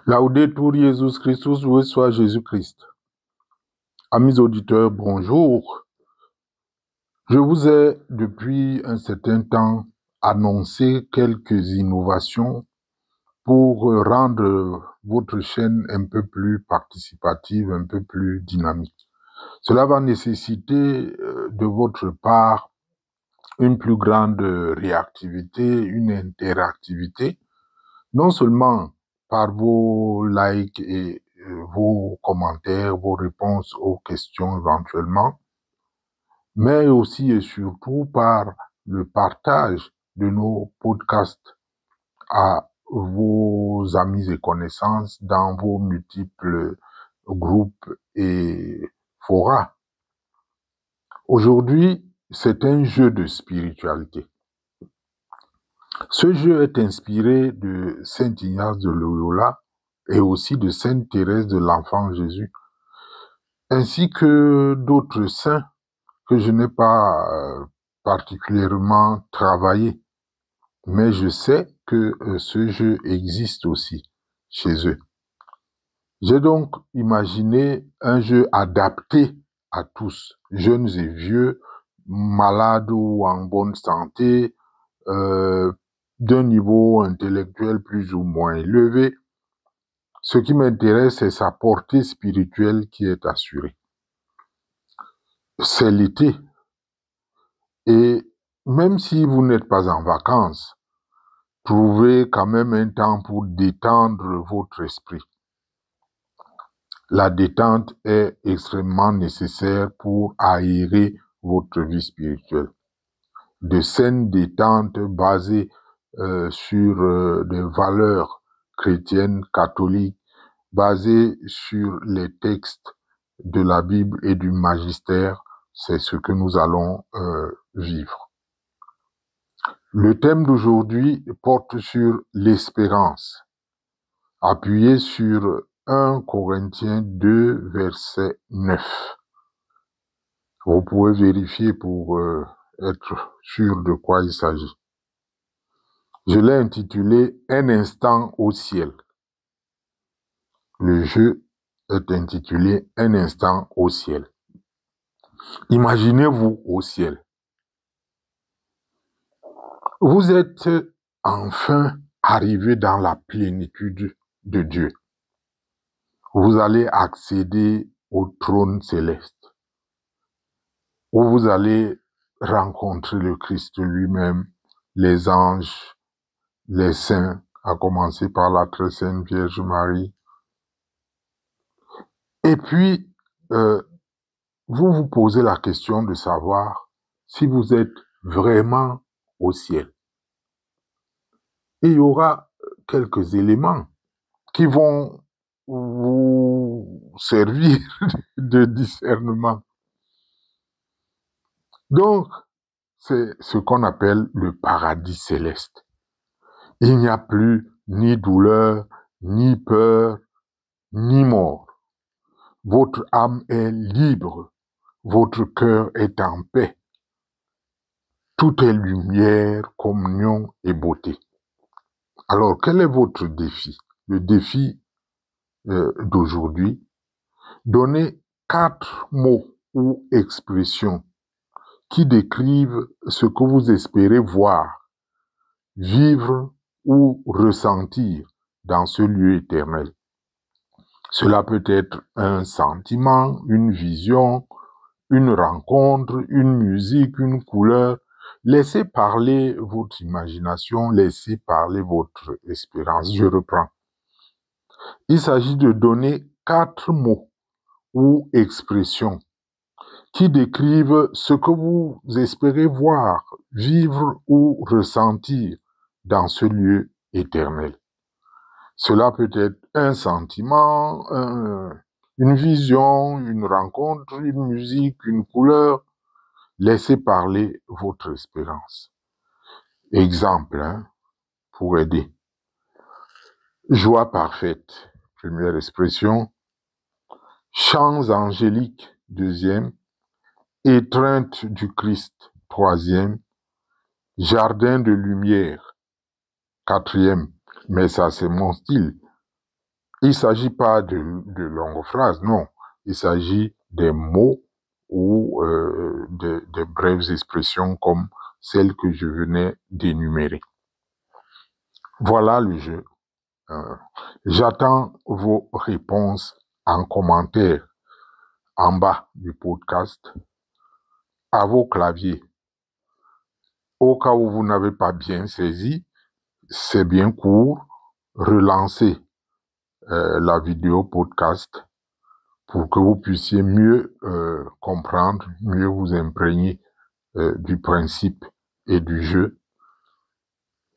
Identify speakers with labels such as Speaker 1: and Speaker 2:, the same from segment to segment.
Speaker 1: Laudetur Jesus Christus, loué soit Jésus-Christ. Amis auditeurs, bonjour. Je vous ai depuis un certain temps annoncé quelques innovations pour rendre votre chaîne un peu plus participative, un peu plus dynamique. Cela va nécessiter de votre part une plus grande réactivité, une interactivité, non seulement par vos likes et vos commentaires, vos réponses aux questions éventuellement, mais aussi et surtout par le partage de nos podcasts à vos amis et connaissances dans vos multiples groupes et forats. Aujourd'hui, c'est un jeu de spiritualité. Ce jeu est inspiré de Saint Ignace de Loyola et aussi de Sainte Thérèse de l'Enfant Jésus, ainsi que d'autres saints que je n'ai pas particulièrement travaillé, mais je sais que ce jeu existe aussi chez eux. J'ai donc imaginé un jeu adapté à tous, jeunes et vieux, malades ou en bonne santé, d'un niveau intellectuel plus ou moins élevé. Ce qui m'intéresse, c'est sa portée spirituelle qui est assurée. C'est l'été. Et même si vous n'êtes pas en vacances, trouvez quand même un temps pour détendre votre esprit. La détente est extrêmement nécessaire pour aérer votre vie spirituelle. De saines détentes basées sur des valeurs chrétiennes, catholiques, basées sur les textes de la Bible et du magistère, c'est ce que nous allons vivre. Le thème d'aujourd'hui porte sur l'espérance, appuyé sur 1 Corinthiens 2, verset 9. Vous pouvez vérifier pour être sûr de quoi il s'agit. Je l'ai intitulé « Un instant au ciel ». Le jeu est intitulé « Un instant au ciel ». Imaginez-vous au ciel. Vous êtes enfin arrivé dans la plénitude de Dieu. Vous allez accéder au trône céleste, où vous allez rencontrer le Christ lui-même, les anges, les saints, à commencer par la très sainte Vierge Marie. Et puis, vous vous posez la question de savoir si vous êtes vraiment au ciel. Et il y aura quelques éléments qui vont vous servir de discernement. Donc, c'est ce qu'on appelle le paradis céleste. Il n'y a plus ni douleur, ni peur, ni mort. Votre âme est libre, votre cœur est en paix. Tout est lumière, communion et beauté. Alors, quel est votre défi? Le défi d'aujourd'hui, donnez 4 mots ou expressions qui décrivent ce que vous espérez voir, vivre ou ressentir dans ce lieu éternel. Cela peut être un sentiment, une vision, une rencontre, une musique, une couleur. Laissez parler votre imagination, laissez parler votre espérance. Je reprends. Il s'agit de donner 4 mots ou expressions qui décrivent ce que vous espérez voir, vivre ou ressentir dans ce lieu éternel. Cela peut être un sentiment, une vision, une rencontre, une musique, une couleur. Laissez parler votre espérance. Exemple, pour aider. Joie parfaite, première expression. Chants angéliques, deuxième. Étreinte du Christ, troisième. Jardin de lumière, quatrième. Mais ça, c'est mon style. Il ne s'agit pas de longues phrases, non. Il s'agit des mots ou des brèves expressions comme celles que je venais d'énumérer. Voilà le jeu. J'attends vos réponses en commentaire en bas du podcast à vos claviers. Au cas où vous n'avez pas bien saisi, c'est bien court, relancez la vidéo podcast pour que vous puissiez mieux comprendre, mieux vous imprégner du principe et du jeu.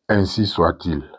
Speaker 1: Ainsi soit-il.